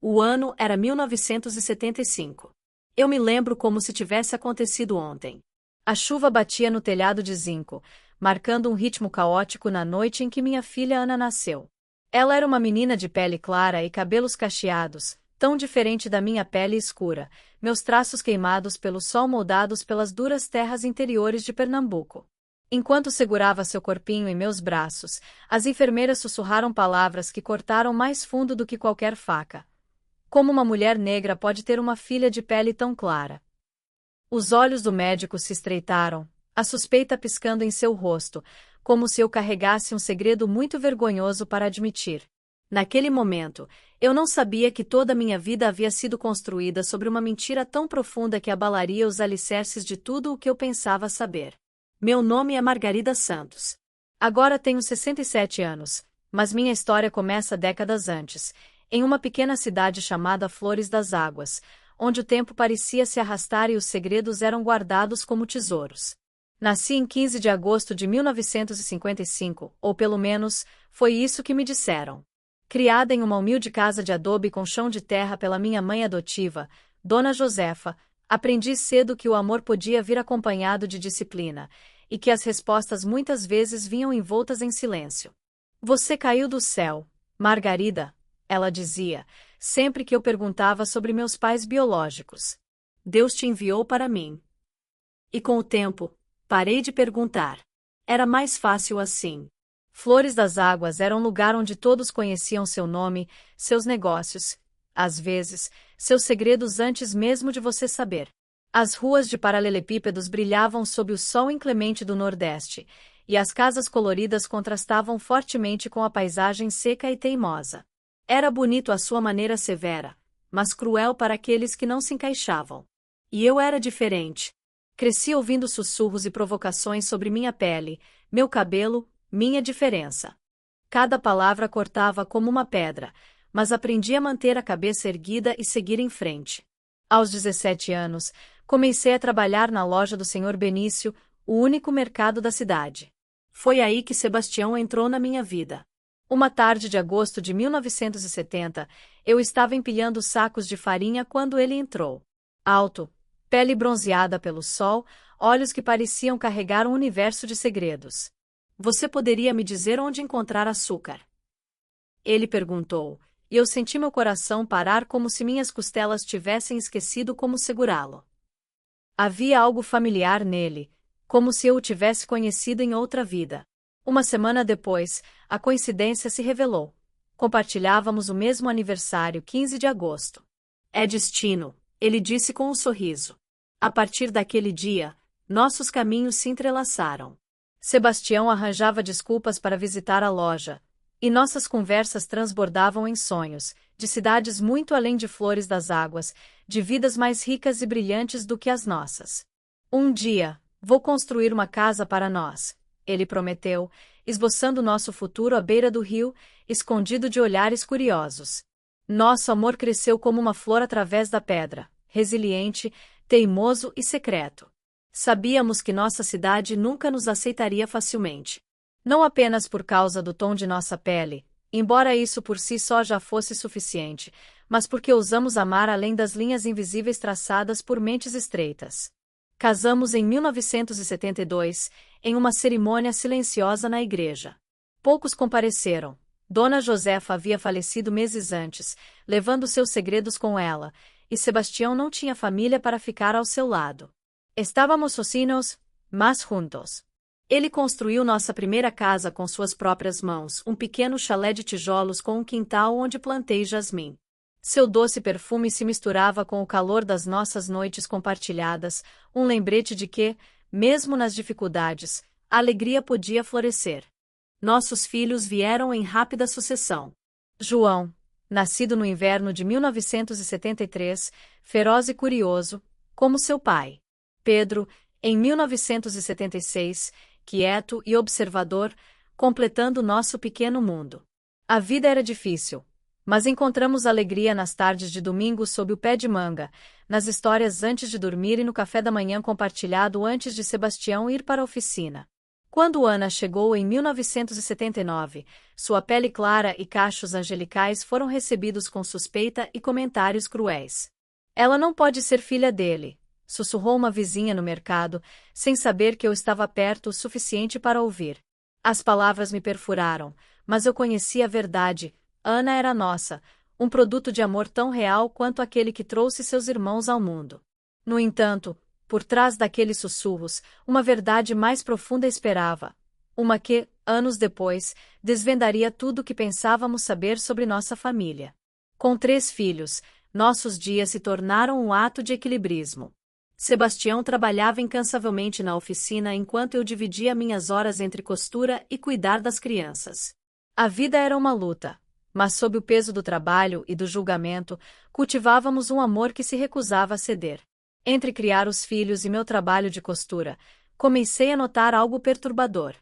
O ano era 1975. Eu me lembro como se tivesse acontecido ontem. A chuva batia no telhado de zinco, marcando um ritmo caótico na noite em que minha filha Ana nasceu. Ela era uma menina de pele clara e cabelos cacheados, tão diferente da minha pele escura, meus traços queimados pelo sol moldados pelas duras terras interiores de Pernambuco. Enquanto segurava seu corpinho em meus braços, as enfermeiras sussurraram palavras que cortaram mais fundo do que qualquer faca. Como uma mulher negra pode ter uma filha de pele tão clara? Os olhos do médico se estreitaram, a suspeita piscando em seu rosto, como se eu carregasse um segredo muito vergonhoso para admitir. Naquele momento, eu não sabia que toda a minha vida havia sido construída sobre uma mentira tão profunda que abalaria os alicerces de tudo o que eu pensava saber. Meu nome é Margarida Santos. Agora tenho 67 anos, mas minha história começa décadas antes, em uma pequena cidade chamada Flores das Águas, onde o tempo parecia se arrastar e os segredos eram guardados como tesouros. Nasci em 15 de agosto de 1955, ou pelo menos, foi isso que me disseram. Criada em uma humilde casa de adobe com chão de terra pela minha mãe adotiva, Dona Josefa, aprendi cedo que o amor podia vir acompanhado de disciplina, e que as respostas muitas vezes vinham envoltas em silêncio. Você caiu do céu, Margarida, ela dizia, sempre que eu perguntava sobre meus pais biológicos. Deus te enviou para mim. E com o tempo, parei de perguntar. Era mais fácil assim. Flores das Águas era um lugar onde todos conheciam seu nome, seus negócios, às vezes, seus segredos antes mesmo de você saber. As ruas de paralelepípedos brilhavam sob o sol inclemente do Nordeste, e as casas coloridas contrastavam fortemente com a paisagem seca e teimosa. Era bonito à sua maneira severa, mas cruel para aqueles que não se encaixavam. E eu era diferente. Cresci ouvindo sussurros e provocações sobre minha pele, meu cabelo, minha diferença. Cada palavra cortava como uma pedra, mas aprendi a manter a cabeça erguida e seguir em frente. Aos 17 anos, comecei a trabalhar na loja do Sr. Benício, o único mercado da cidade. Foi aí que Sebastião entrou na minha vida. Uma tarde de agosto de 1970, eu estava empilhando sacos de farinha quando ele entrou. Alto, pele bronzeada pelo sol, olhos que pareciam carregar um universo de segredos. Você poderia me dizer onde encontrar açúcar? Ele perguntou, e eu senti meu coração parar como se minhas costelas tivessem esquecido como segurá-lo. Havia algo familiar nele, como se eu o tivesse conhecido em outra vida. Uma semana depois, a coincidência se revelou. Compartilhávamos o mesmo aniversário, 15 de agosto. É destino, ele disse com um sorriso. A partir daquele dia, nossos caminhos se entrelaçaram. Sebastião arranjava desculpas para visitar a loja, e nossas conversas transbordavam em sonhos, de cidades muito além de Flores das Águas, de vidas mais ricas e brilhantes do que as nossas. Um dia, vou construir uma casa para nós, ele prometeu, esboçando nosso futuro à beira do rio, escondido de olhares curiosos. Nosso amor cresceu como uma flor através da pedra, resiliente, teimoso e secreto. Sabíamos que nossa cidade nunca nos aceitaria facilmente. Não apenas por causa do tom de nossa pele, embora isso por si só já fosse suficiente, mas porque ousamos amar além das linhas invisíveis traçadas por mentes estreitas. Casamos em 1972, em uma cerimônia silenciosa na igreja. Poucos compareceram. Dona Josefa havia falecido meses antes, levando seus segredos com ela, e Sebastião não tinha família para ficar ao seu lado. Estávamos sozinhos, mas juntos. Ele construiu nossa primeira casa com suas próprias mãos, um pequeno chalé de tijolos com um quintal onde plantei jasmim. Seu doce perfume se misturava com o calor das nossas noites compartilhadas, um lembrete de que, mesmo nas dificuldades, a alegria podia florescer. Nossos filhos vieram em rápida sucessão. João, nascido no inverno de 1973, feroz e curioso, como seu pai. Pedro, em 1976, quieto e observador, completando nosso pequeno mundo. A vida era difícil, mas encontramos alegria nas tardes de domingo sob o pé de manga, nas histórias antes de dormir e no café da manhã compartilhado antes de Sebastião ir para a oficina. Quando Ana chegou em 1979, sua pele clara e cachos angelicais foram recebidos com suspeita e comentários cruéis. Ela não pode ser filha dele, sussurrou uma vizinha no mercado, sem saber que eu estava perto o suficiente para ouvir. As palavras me perfuraram, mas eu conhecia a verdade. Ana era nossa, um produto de amor tão real quanto aquele que trouxe seus irmãos ao mundo. No entanto, por trás daqueles sussurros, uma verdade mais profunda esperava. Uma que, anos depois, desvendaria tudo o que pensávamos saber sobre nossa família. Com 3 filhos, nossos dias se tornaram um ato de equilibrismo. Sebastião trabalhava incansavelmente na oficina enquanto eu dividia minhas horas entre costura e cuidar das crianças. A vida era uma luta, mas sob o peso do trabalho e do julgamento, cultivávamos um amor que se recusava a ceder. Entre criar os filhos e meu trabalho de costura, comecei a notar algo perturbador.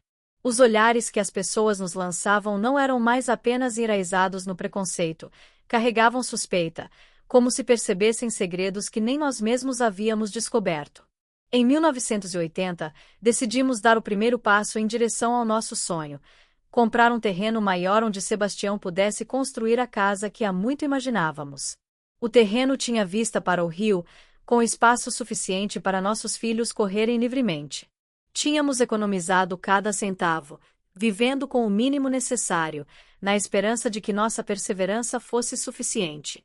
Os olhares que as pessoas nos lançavam não eram mais apenas enraizados no preconceito, carregavam suspeita, como se percebessem segredos que nem nós mesmos havíamos descoberto. Em 1980, decidimos dar o primeiro passo em direção ao nosso sonho: comprar um terreno maior onde Sebastião pudesse construir a casa que há muito imaginávamos. O terreno tinha vista para o rio, com espaço suficiente para nossos filhos correrem livremente. Tínhamos economizado cada centavo, vivendo com o mínimo necessário, na esperança de que nossa perseverança fosse suficiente.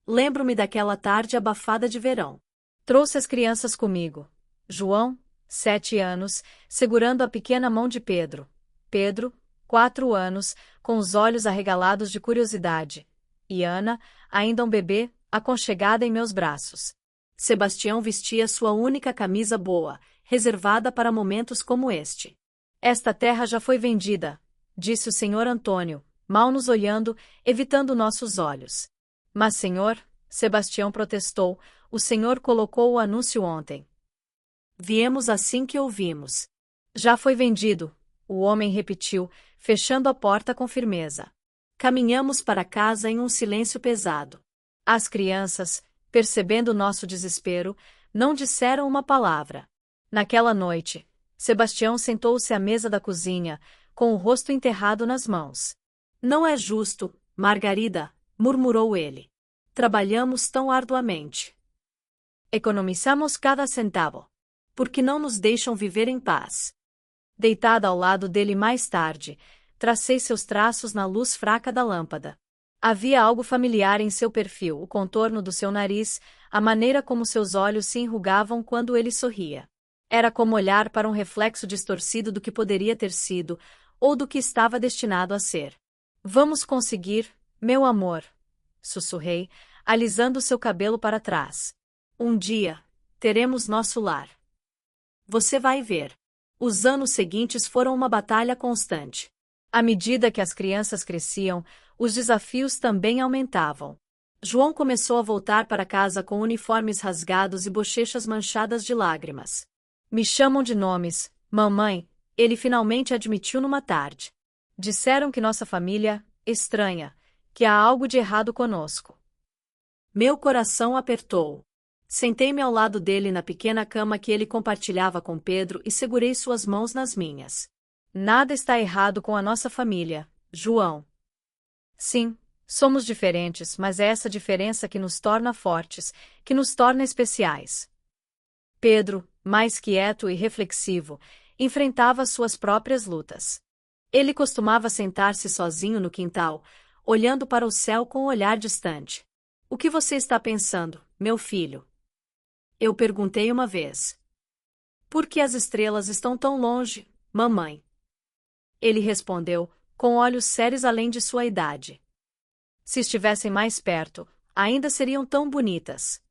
Lembro-me daquela tarde abafada de verão. Trouxe as crianças comigo. João, 7 anos, segurando a pequena mão de Pedro. Pedro, 4 anos, com os olhos arregalados de curiosidade. E Ana, ainda um bebê, aconchegada em meus braços. Sebastião vestia sua única camisa boa, reservada para momentos como este. Esta terra já foi vendida, disse o senhor Antônio, mal nos olhando, evitando nossos olhos. Mas, senhor, Sebastião protestou, o senhor colocou o anúncio ontem. Viemos assim que ouvimos. Já foi vendido, o homem repetiu, fechando a porta com firmeza. Caminhamos para casa em um silêncio pesado. As crianças, percebendo nosso desespero, não disseram uma palavra. Naquela noite, Sebastião sentou-se à mesa da cozinha, com o rosto enterrado nas mãos. Não é justo, Margarida, murmurou ele. Trabalhamos tão arduamente. Economizamos cada centavo. Por que não nos deixam viver em paz? Deitada ao lado dele mais tarde, tracei seus traços na luz fraca da lâmpada. Havia algo familiar em seu perfil, o contorno do seu nariz, a maneira como seus olhos se enrugavam quando ele sorria. Era como olhar para um reflexo distorcido do que poderia ter sido, ou do que estava destinado a ser. Vamos conseguir, meu amor, sussurrei, alisando seu cabelo para trás. Um dia, teremos nosso lar. Você vai ver. Os anos seguintes foram uma batalha constante. À medida que as crianças cresciam, os desafios também aumentavam. João começou a voltar para casa com uniformes rasgados e bochechas manchadas de lágrimas. Me chamam de nomes, mamãe, ele finalmente admitiu numa tarde. Disseram que nossa família, estranha, que há algo de errado conosco. Meu coração apertou. Sentei-me ao lado dele na pequena cama que ele compartilhava com Pedro e segurei suas mãos nas minhas. Nada está errado com a nossa família, João. Sim, somos diferentes, mas é essa diferença que nos torna fortes, que nos torna especiais. Pedro, mais quieto e reflexivo, enfrentava suas próprias lutas. Ele costumava sentar-se sozinho no quintal, olhando para o céu com um olhar distante. O que você está pensando, meu filho? Eu perguntei uma vez. Por que as estrelas estão tão longe, mamãe? Ele respondeu, com olhos sérios além de sua idade. Se estivessem mais perto, ainda seriam tão bonitas.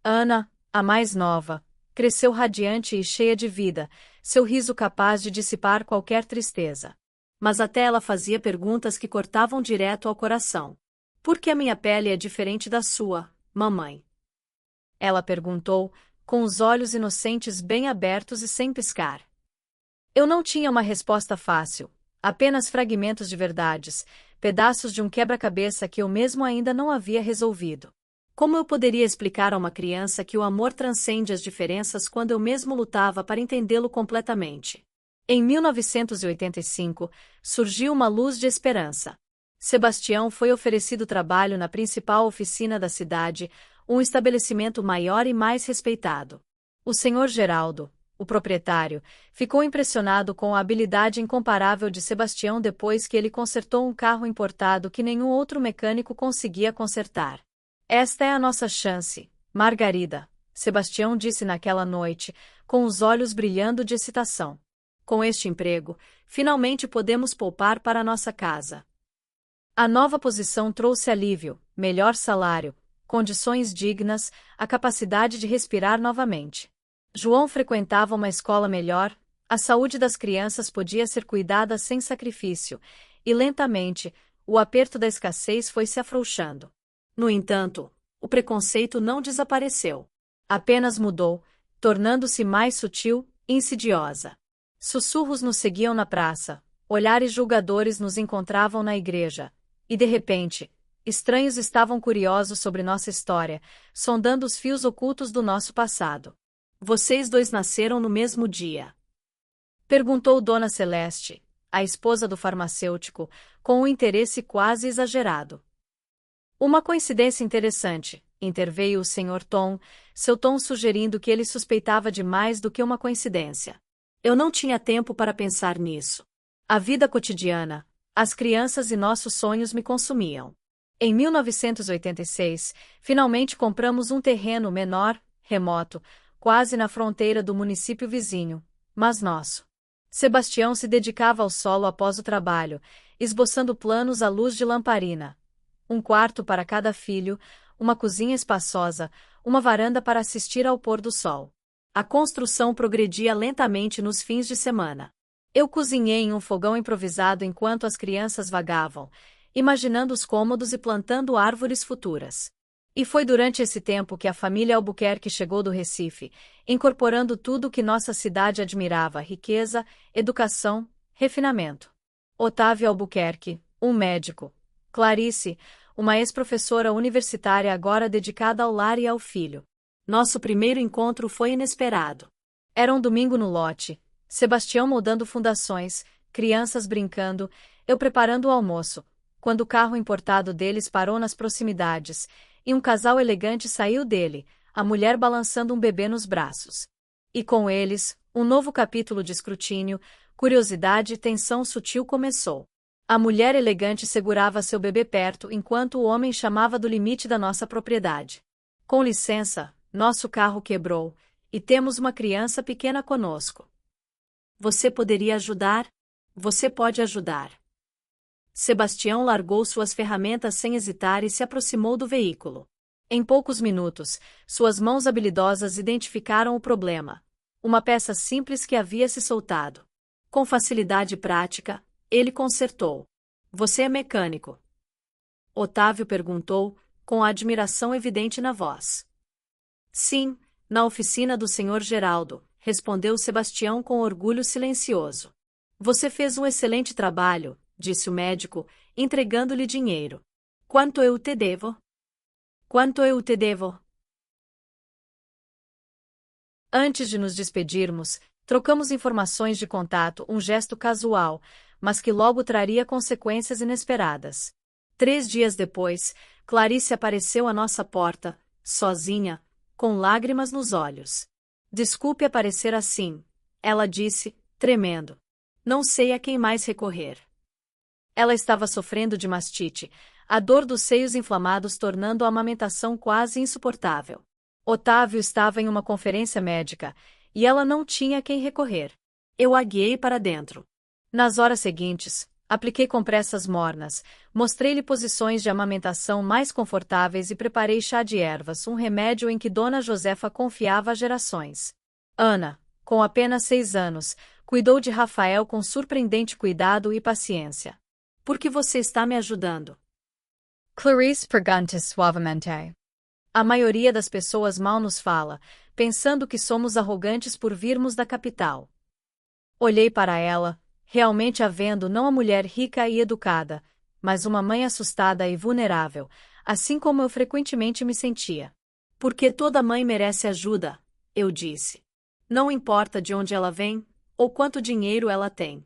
Ana, a mais nova, cresceu radiante e cheia de vida, seu riso capaz de dissipar qualquer tristeza. Mas até ela fazia perguntas que cortavam direto ao coração. Por que a minha pele é diferente da sua, mamãe? Ela perguntou, com os olhos inocentes bem abertos e sem piscar. Eu não tinha uma resposta fácil, apenas fragmentos de verdades, pedaços de um quebra-cabeça que eu mesmo ainda não havia resolvido. Como eu poderia explicar a uma criança que o amor transcende as diferenças quando eu mesmo lutava para entendê-lo completamente? Em 1985, surgiu uma luz de esperança. Sebastião foi oferecido trabalho na principal oficina da cidade, um estabelecimento maior e mais respeitado. O senhor Geraldo, o proprietário, ficou impressionado com a habilidade incomparável de Sebastião depois que ele consertou um carro importado que nenhum outro mecânico conseguia consertar. Esta é a nossa chance, Margarida, Sebastião disse naquela noite, com os olhos brilhando de excitação. Com este emprego, finalmente podemos poupar para nossa casa. A nova posição trouxe alívio, melhor salário, condições dignas, a capacidade de respirar novamente. João frequentava uma escola melhor, a saúde das crianças podia ser cuidada sem sacrifício, e lentamente, o aperto da escassez foi se afrouxando. No entanto, o preconceito não desapareceu. Apenas mudou, tornando-se mais sutil e insidiosa. Sussurros nos seguiam na praça, olhares julgadores nos encontravam na igreja, e de repente, estranhos estavam curiosos sobre nossa história, sondando os fios ocultos do nosso passado. Vocês dois nasceram no mesmo dia? Perguntou Dona Celeste, a esposa do farmacêutico, com um interesse quase exagerado. Uma coincidência interessante, interveio o Sr. Tom, seu tom sugerindo que ele suspeitava de mais do que uma coincidência. Eu não tinha tempo para pensar nisso. A vida cotidiana, as crianças e nossos sonhos me consumiam. Em 1986, finalmente compramos um terreno menor, remoto, quase na fronteira do município vizinho, mas nosso. Sebastião se dedicava ao solo após o trabalho, esboçando planos à luz de lamparina. Um quarto para cada filho, uma cozinha espaçosa, uma varanda para assistir ao pôr do sol. A construção progredia lentamente nos fins de semana. Eu cozinhei em um fogão improvisado enquanto as crianças vagavam, imaginando os cômodos e plantando árvores futuras. E foi durante esse tempo que a família Albuquerque chegou do Recife, incorporando tudo o que nossa cidade admirava: riqueza, educação, refinamento. Otávio Albuquerque, um médico. Clarice, uma ex-professora universitária agora dedicada ao lar e ao filho. Nosso primeiro encontro foi inesperado. Era um domingo no lote, Sebastião moldando fundações, crianças brincando, eu preparando o almoço, quando o carro importado deles parou nas proximidades, e um casal elegante saiu dele, a mulher balançando um bebê nos braços. E com eles, um novo capítulo de escrutínio, curiosidade e tensão sutil começou. A mulher elegante segurava seu bebê perto enquanto o homem chamava do limite da nossa propriedade. Com licença, nosso carro quebrou, e temos uma criança pequena conosco. Você poderia ajudar? Você pode ajudar. Sebastião largou suas ferramentas sem hesitar e se aproximou do veículo. Em poucos minutos, suas mãos habilidosas identificaram o problema. Uma peça simples que havia se soltado. Com facilidade prática, ele consertou. Você é mecânico? Otávio perguntou, com a admiração evidente na voz. Sim, na oficina do Sr. Geraldo, respondeu Sebastião com orgulho silencioso. Você fez um excelente trabalho, disse o médico, entregando-lhe dinheiro. Quanto eu te devo? Quanto eu te devo? Antes de nos despedirmos, trocamos informações de contato, um gesto casual, mas que logo traria consequências inesperadas. 3 dias depois, Clarice apareceu à nossa porta, sozinha, com lágrimas nos olhos. Desculpe aparecer assim, ela disse, tremendo. Não sei a quem mais recorrer. Ela estava sofrendo de mastite, a dor dos seios inflamados tornando a amamentação quase insuportável. Otávio estava em uma conferência médica, e ela não tinha a quem recorrer. Eu a guiei para dentro. Nas horas seguintes, apliquei compressas mornas, mostrei-lhe posições de amamentação mais confortáveis e preparei chá de ervas, um remédio em que Dona Josefa confiava há gerações. Ana, com apenas 6 anos, cuidou de Rafael com surpreendente cuidado e paciência. Por que você está me ajudando? Clarice perguntou suavemente. A maioria das pessoas mal nos fala, pensando que somos arrogantes por virmos da capital. Olhei para ela, realmente a vendo não a mulher rica e educada, mas uma mãe assustada e vulnerável, assim como eu frequentemente me sentia. Porque toda mãe merece ajuda, eu disse. Não importa de onde ela vem, ou quanto dinheiro ela tem.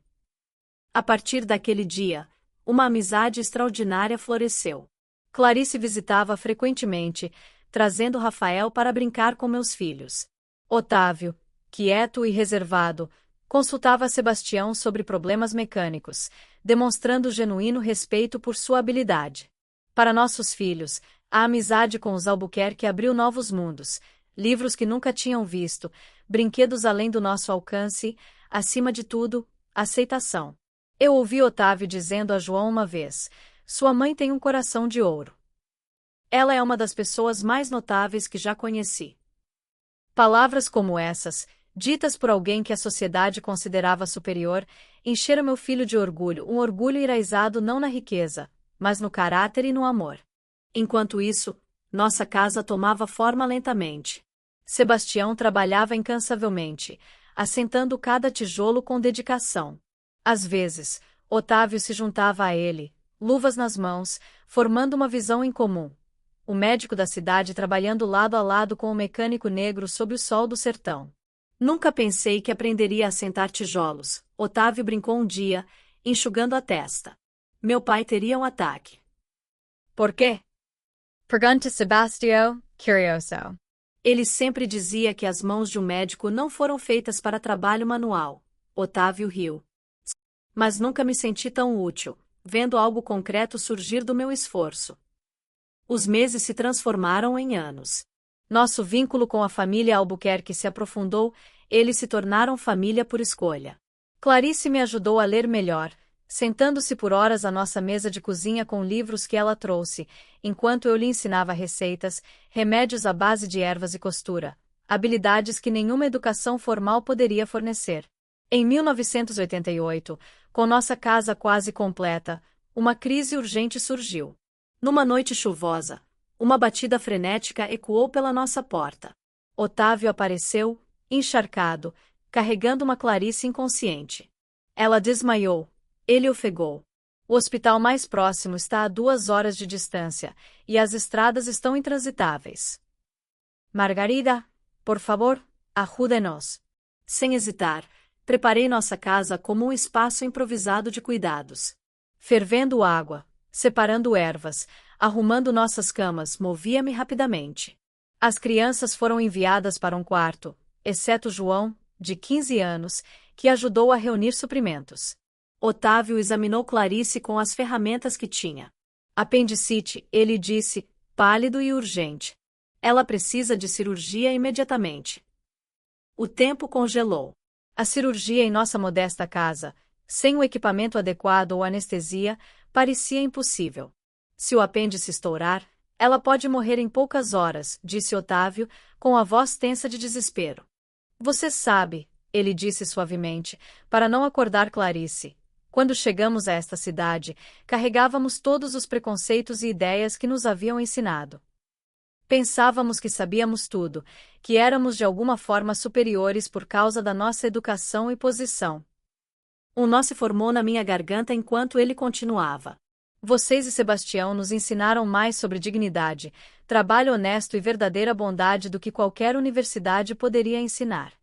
A partir daquele dia, uma amizade extraordinária floresceu. Clarice visitava frequentemente, trazendo Rafael para brincar com meus filhos. Otávio, quieto e reservado, consultava Sebastião sobre problemas mecânicos, demonstrando genuíno respeito por sua habilidade. Para nossos filhos, a amizade com os Albuquerque abriu novos mundos, livros que nunca tinham visto, brinquedos além do nosso alcance, acima de tudo, aceitação. Eu ouvi Otávio dizendo a João uma vez: sua mãe tem um coração de ouro. Ela é uma das pessoas mais notáveis que já conheci. Palavras como essas, ditas por alguém que a sociedade considerava superior, encheram meu filho de orgulho, um orgulho enraizado não na riqueza, mas no caráter e no amor. Enquanto isso, nossa casa tomava forma lentamente. Sebastião trabalhava incansavelmente, assentando cada tijolo com dedicação. Às vezes, Otávio se juntava a ele, luvas nas mãos, formando uma visão em comum. O médico da cidade trabalhando lado a lado com o mecânico negro sob o sol do sertão. Nunca pensei que aprenderia a assentar tijolos, Otávio brincou um dia, enxugando a testa. Meu pai teria um ataque. Por quê? Pergunta Sebastião, curioso. Ele sempre dizia que as mãos de um médico não foram feitas para trabalho manual. Otávio riu. Mas nunca me senti tão útil, vendo algo concreto surgir do meu esforço. Os meses se transformaram em anos. Nosso vínculo com a família Albuquerque se aprofundou, eles se tornaram família por escolha. Clarice me ajudou a ler melhor, sentando-se por horas à nossa mesa de cozinha com livros que ela trouxe, enquanto eu lhe ensinava receitas, remédios à base de ervas e costura, habilidades que nenhuma educação formal poderia fornecer. Em 1988, com nossa casa quase completa, uma crise urgente surgiu. Numa noite chuvosa, uma batida frenética ecoou pela nossa porta. Otávio apareceu, encharcado, carregando uma Clarice inconsciente. Ela desmaiou. Ele ofegou. O hospital mais próximo está a 2 horas de distância, e as estradas estão intransitáveis. Margarida, por favor, ajude-nos. Sem hesitar, preparei nossa casa como um espaço improvisado de cuidados. Fervendo água, separando ervas, arrumando nossas camas, movia-me rapidamente. As crianças foram enviadas para um quarto, exceto João, de 15 anos, que ajudou a reunir suprimentos. Otávio examinou Clarice com as ferramentas que tinha. Apendicite, ele disse, pálido e urgente. Ela precisa de cirurgia imediatamente. O tempo congelou. A cirurgia em nossa modesta casa, sem o equipamento adequado ou anestesia, parecia impossível. Se o apêndice estourar, ela pode morrer em poucas horas, disse Otávio, com a voz tensa de desespero. Você sabe, ele disse suavemente, para não acordar Clarice. Quando chegamos a esta cidade, carregávamos todos os preconceitos e ideias que nos haviam ensinado. Pensávamos que sabíamos tudo, que éramos de alguma forma superiores por causa da nossa educação e posição. Um nó se formou na minha garganta enquanto ele continuava. Vocês e Sebastião nos ensinaram mais sobre dignidade, trabalho honesto e verdadeira bondade do que qualquer universidade poderia ensinar.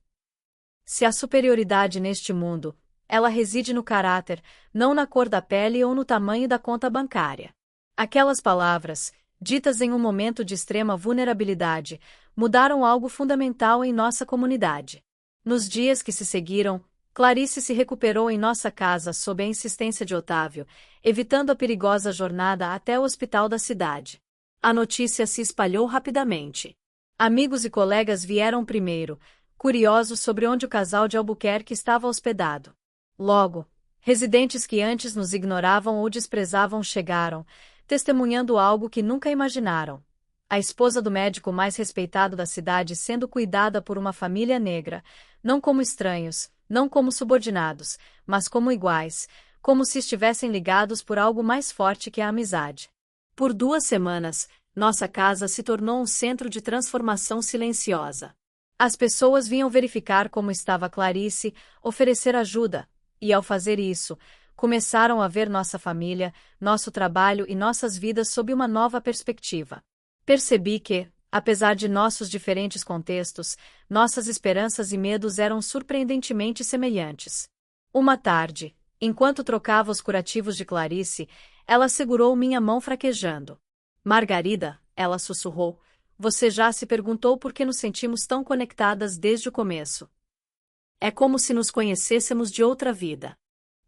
Se há superioridade neste mundo, ela reside no caráter, não na cor da pele ou no tamanho da conta bancária. Aquelas palavras, ditas em um momento de extrema vulnerabilidade, mudaram algo fundamental em nossa comunidade. Nos dias que se seguiram, Clarice se recuperou em nossa casa sob a insistência de Otávio, evitando a perigosa jornada até o hospital da cidade. A notícia se espalhou rapidamente. Amigos e colegas vieram primeiro, curiosos sobre onde o casal de Albuquerque estava hospedado. Logo, residentes que antes nos ignoravam ou desprezavam chegaram, testemunhando algo que nunca imaginaram. A esposa do médico mais respeitado da cidade sendo cuidada por uma família negra, não como estranhos, não como subordinados, mas como iguais, como se estivessem ligados por algo mais forte que a amizade. Por 2 semanas, nossa casa se tornou um centro de transformação silenciosa. As pessoas vinham verificar como estava Clarice, oferecer ajuda, e ao fazer isso, começaram a ver nossa família, nosso trabalho e nossas vidas sob uma nova perspectiva. Percebi que, Apesar de nossos diferentes contextos, nossas esperanças e medos eram surpreendentemente semelhantes. Uma tarde, enquanto trocava os curativos de Clarice, ela segurou minha mão fraquejando. Margarida, ela sussurrou, você já se perguntou por que nos sentimos tão conectadas desde o começo? É como se nos conhecêssemos de outra vida.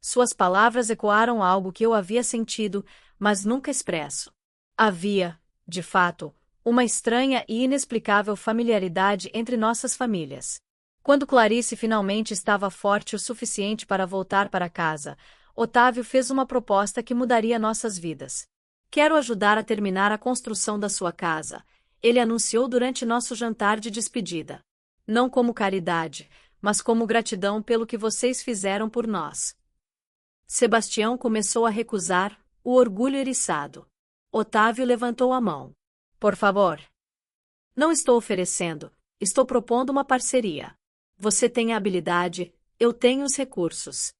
Suas palavras ecoaram algo que eu havia sentido, mas nunca expresso. Havia, de fato, uma estranha e inexplicável familiaridade entre nossas famílias. Quando Clarice finalmente estava forte o suficiente para voltar para casa, Otávio fez uma proposta que mudaria nossas vidas. Quero ajudar a terminar a construção da sua casa, ele anunciou durante nosso jantar de despedida. Não como caridade, mas como gratidão pelo que vocês fizeram por nós. Sebastião começou a recusar, o orgulho eriçado. Otávio levantou a mão. Por favor. Não estou oferecendo, estou propondo uma parceria. Você tem a habilidade, eu tenho os recursos.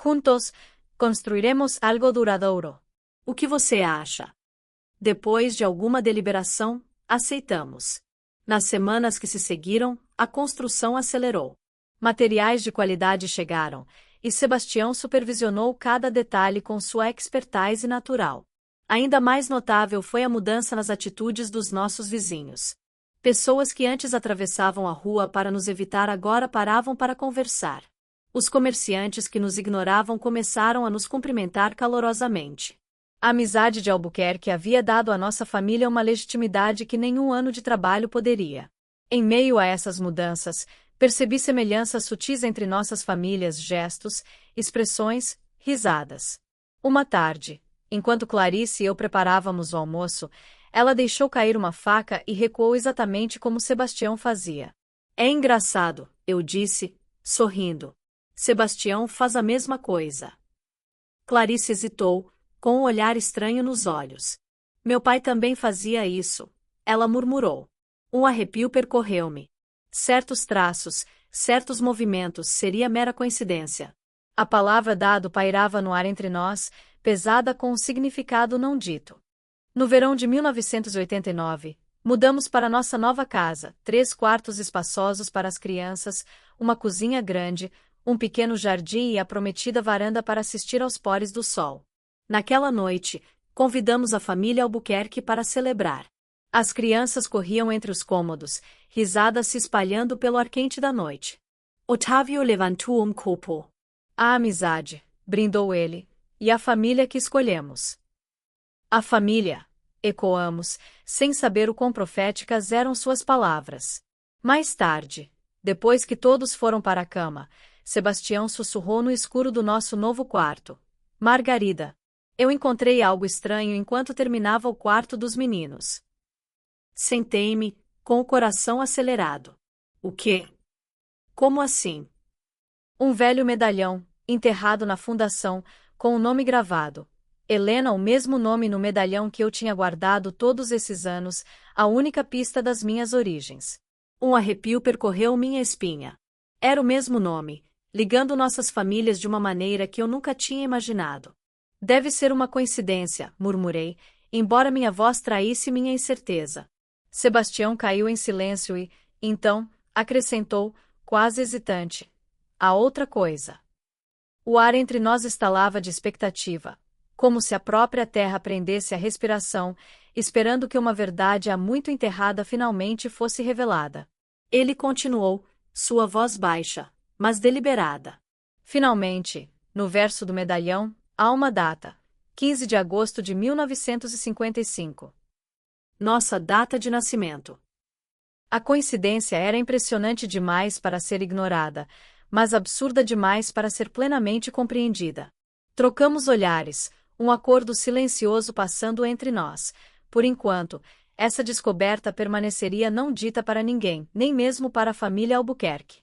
Juntos, construiremos algo duradouro. O que você acha? Depois de alguma deliberação, aceitamos. Nas semanas que se seguiram, a construção acelerou. Materiais de qualidade chegaram, e Sebastião supervisionou cada detalhe com sua expertise natural. Ainda mais notável foi a mudança nas atitudes dos nossos vizinhos. Pessoas que antes atravessavam a rua para nos evitar agora paravam para conversar. Os comerciantes que nos ignoravam começaram a nos cumprimentar calorosamente. A amizade de Albuquerque havia dado à nossa família uma legitimidade que nenhum ano de trabalho poderia. Em meio a essas mudanças, percebi semelhanças sutis entre nossas famílias, gestos, expressões, risadas. Uma tarde, enquanto Clarice e eu preparávamos o almoço, ela deixou cair uma faca e recuou exatamente como Sebastião fazia. É engraçado, eu disse, sorrindo. Sebastião faz a mesma coisa. Clarice hesitou, com um olhar estranho nos olhos. Meu pai também fazia isso, ela murmurou. Um arrepio percorreu-me. Certos traços, certos movimentos seria mera coincidência. A palavra dado pairava no ar entre nós, pesada com um significado não dito. No verão de 1989, mudamos para nossa nova casa, 3 quartos espaçosos para as crianças, uma cozinha grande, um pequeno jardim e a prometida varanda para assistir aos póres do sol. Naquela noite, convidamos a família Albuquerque para celebrar. As crianças corriam entre os cômodos, risadas se espalhando pelo ar quente da noite. Otávio levantou um copo. A amizade, brindou ele, e a família que escolhemos. A família, ecoamos, sem saber o quão proféticas eram suas palavras. Mais tarde, depois que todos foram para a cama, Sebastião sussurrou no escuro do nosso novo quarto. Margarida. Eu encontrei algo estranho enquanto terminava o quarto dos meninos. Sentei-me, com o coração acelerado. O quê? Como assim? Um velho medalhão, enterrado na fundação, com o nome gravado. Helena, o mesmo nome no medalhão que eu tinha guardado todos esses anos, a única pista das minhas origens. Um arrepio percorreu minha espinha. Era o mesmo nome, ligando nossas famílias de uma maneira que eu nunca tinha imaginado. Deve ser uma coincidência, murmurei, embora minha voz traísse minha incerteza. Sebastião caiu em silêncio e, então, acrescentou, quase hesitante. Há outra coisa. O ar entre nós estalava de expectativa, como se a própria terra prendesse a respiração, esperando que uma verdade há muito enterrada finalmente fosse revelada. Ele continuou, sua voz baixa, mas deliberada. Finalmente, no verso do medalhão, há uma data, 15 de agosto de 1955. Nossa data de nascimento. A coincidência era impressionante demais para ser ignorada, mas absurda demais para ser plenamente compreendida. Trocamos olhares, um acordo silencioso passando entre nós. Por enquanto, essa descoberta permaneceria não dita para ninguém, nem mesmo para a família Albuquerque.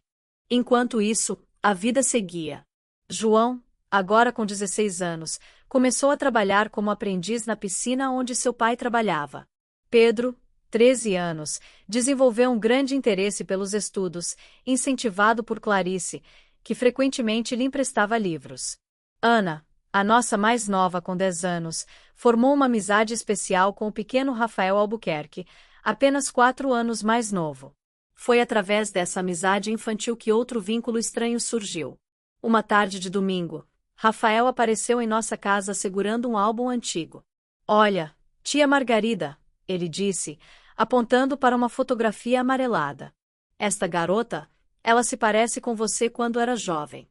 Enquanto isso, a vida seguia. João, agora com 16 anos, começou a trabalhar como aprendiz na piscina onde seu pai trabalhava. Pedro, 13 anos, desenvolveu um grande interesse pelos estudos, incentivado por Clarice, que frequentemente lhe emprestava livros. Ana, a nossa mais nova com 10 anos, formou uma amizade especial com o pequeno Rafael Albuquerque, apenas 4 anos mais novo. Foi através dessa amizade infantil que outro vínculo estranho surgiu. Uma tarde de domingo, Rafael apareceu em nossa casa segurando um álbum antigo. Olha, tia Margarida, ele disse, apontando para uma fotografia amarelada. Esta garota, ela se parece com você quando era jovem.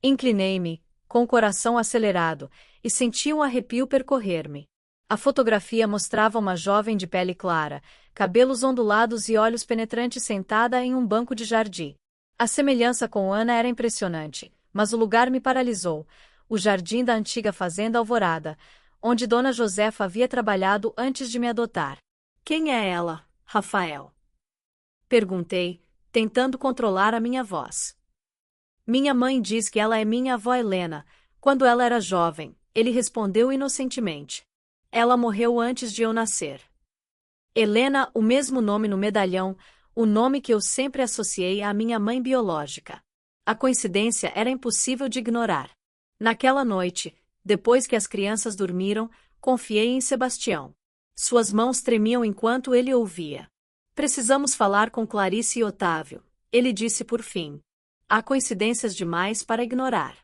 Inclinei-me, com o coração acelerado, e senti um arrepio percorrer-me. A fotografia mostrava uma jovem de pele clara, cabelos ondulados e olhos penetrantes sentada em um banco de jardim. A semelhança com Ana era impressionante, mas o lugar me paralisou, o jardim da antiga fazenda Alvorada, onde Dona Josefa havia trabalhado antes de me adotar. Quem é ela, Rafael? Perguntei, tentando controlar a minha voz. Minha mãe diz que ela é minha avó Helena, quando ela era jovem, ele respondeu inocentemente. Ela morreu antes de eu nascer. Helena, o mesmo nome no medalhão, o nome que eu sempre associei à minha mãe biológica. A coincidência era impossível de ignorar. Naquela noite, depois que as crianças dormiram, confiei em Sebastião. Suas mãos tremiam enquanto ele ouvia. Precisamos falar com Clarice e Otávio, ele disse por fim. Há coincidências demais para ignorar.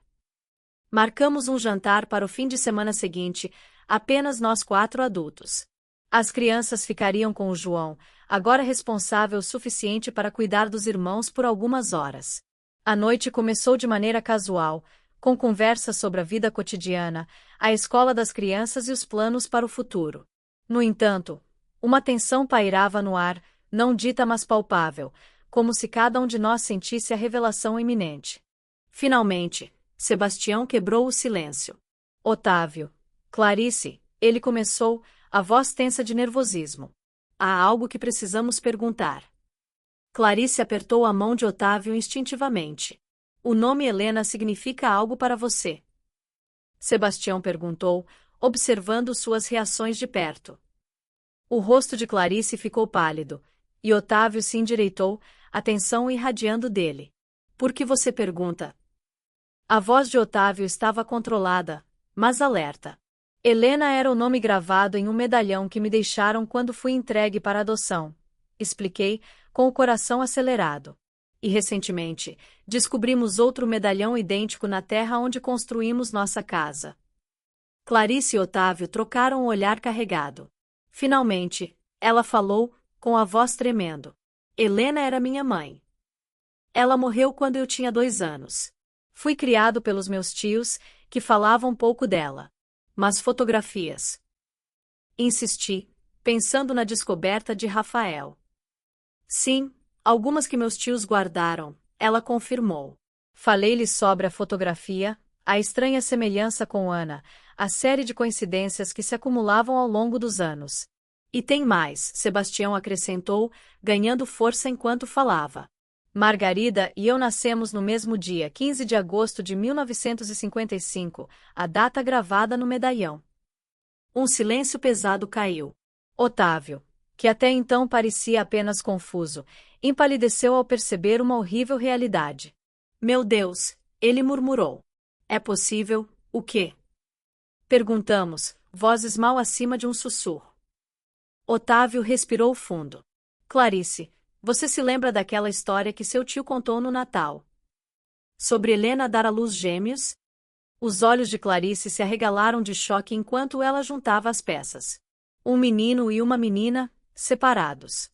Marcamos um jantar para o fim de semana seguinte, apenas nós 4 adultos. As crianças ficariam com o João, agora responsável o suficiente para cuidar dos irmãos por algumas horas. A noite começou de maneira casual, com conversas sobre a vida cotidiana, a escola das crianças e os planos para o futuro. No entanto, uma tensão pairava no ar, não dita mas palpável, como se cada um de nós sentisse a revelação iminente. Finalmente, Sebastião quebrou o silêncio. Otávio, Clarice, ele começou, a voz tensa de nervosismo. Há algo que precisamos perguntar. Clarice apertou a mão de Otávio instintivamente. O nome Helena significa algo para você? Sebastião perguntou, observando suas reações de perto. O rosto de Clarice ficou pálido, e Otávio se endireitou, a tensão irradiando dele. Por que você pergunta? A voz de Otávio estava controlada, mas alerta. Helena era o nome gravado em um medalhão que me deixaram quando fui entregue para adoção. Expliquei, com o coração acelerado. E recentemente, descobrimos outro medalhão idêntico na terra onde construímos nossa casa. Clarice e Otávio trocaram um olhar carregado. Finalmente, ela falou, com a voz tremendo. Helena era minha mãe. Ela morreu quando eu tinha 2 anos. Fui criado pelos meus tios, que falavam pouco dela. Mas fotografias. Insisti, pensando na descoberta de Rafael. Sim, algumas que meus tios guardaram, ela confirmou. Falei-lhe sobre a fotografia, a estranha semelhança com Ana, a série de coincidências que se acumulavam ao longo dos anos. E tem mais, Sebastião acrescentou, ganhando força enquanto falava. Margarida e eu nascemos no mesmo dia, 15 de agosto de 1955, a data gravada no medalhão. Um silêncio pesado caiu. Otávio, que até então parecia apenas confuso, empalideceu ao perceber uma horrível realidade. Meu Deus, ele murmurou. É possível, o quê? Perguntamos, vozes mal acima de um sussurro. Otávio respirou fundo. Clarice, você se lembra daquela história que seu tio contou no Natal? Sobre Helena dar à luz gêmeos? Os olhos de Clarice se arregalaram de choque enquanto ela juntava as peças. Um menino e uma menina, separados.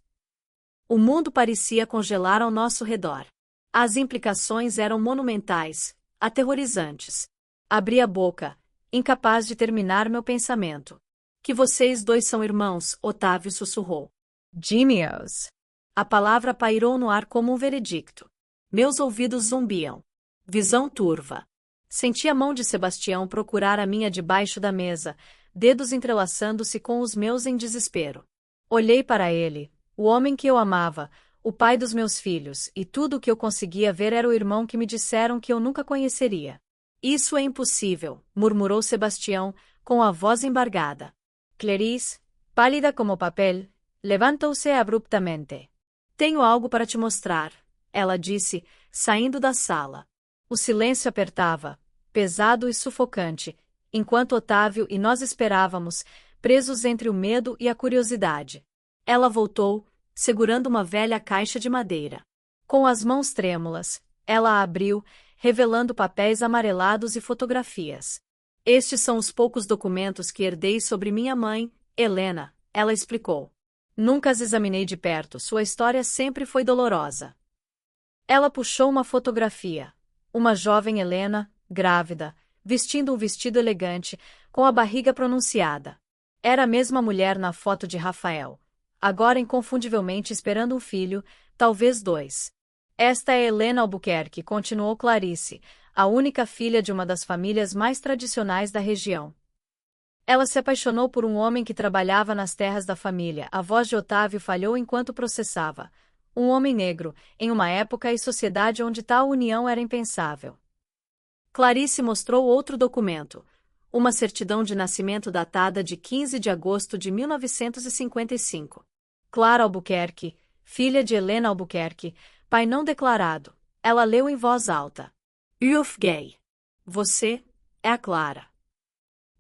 O mundo parecia congelar ao nosso redor. As implicações eram monumentais, aterrorizantes. Abri a boca, incapaz de terminar meu pensamento. Que vocês 2 são irmãos, Otávio sussurrou. Gêmeos. A palavra pairou no ar como um veredicto. Meus ouvidos zumbiam. Visão turva. Senti a mão de Sebastião procurar a minha debaixo da mesa, dedos entrelaçando-se com os meus em desespero. Olhei para ele, o homem que eu amava, o pai dos meus filhos, e tudo o que eu conseguia ver era o irmão que me disseram que eu nunca conheceria. Isso é impossível, murmurou Sebastião, com a voz embargada. Clarice, pálida como papel, levantou-se abruptamente. Tenho algo para te mostrar, ela disse, saindo da sala. O silêncio apertava, pesado e sufocante, enquanto Otávio e nós esperávamos, presos entre o medo e a curiosidade. Ela voltou, segurando uma velha caixa de madeira. Com as mãos trêmulas, ela a abriu, revelando papéis amarelados e fotografias. Estes são os poucos documentos que herdei sobre minha mãe, Helena, ela explicou. Nunca as examinei de perto, sua história sempre foi dolorosa. Ela puxou uma fotografia. Uma jovem Helena, grávida, vestindo um vestido elegante, com a barriga pronunciada. Era a mesma mulher na foto de Rafael. Agora inconfundivelmente esperando um filho, talvez 2. Esta é Helena Albuquerque, continuou Clarice, a única filha de uma das famílias mais tradicionais da região. Ela se apaixonou por um homem que trabalhava nas terras da família. A voz de Otávio falhou enquanto processava. Um homem negro, em uma época e sociedade onde tal união era impensável. Clarice mostrou outro documento. Uma certidão de nascimento datada de 15 de agosto de 1955. Clara Albuquerque, filha de Helena Albuquerque, pai não declarado. Ela leu em voz alta. Uf gay. Você é a Clara.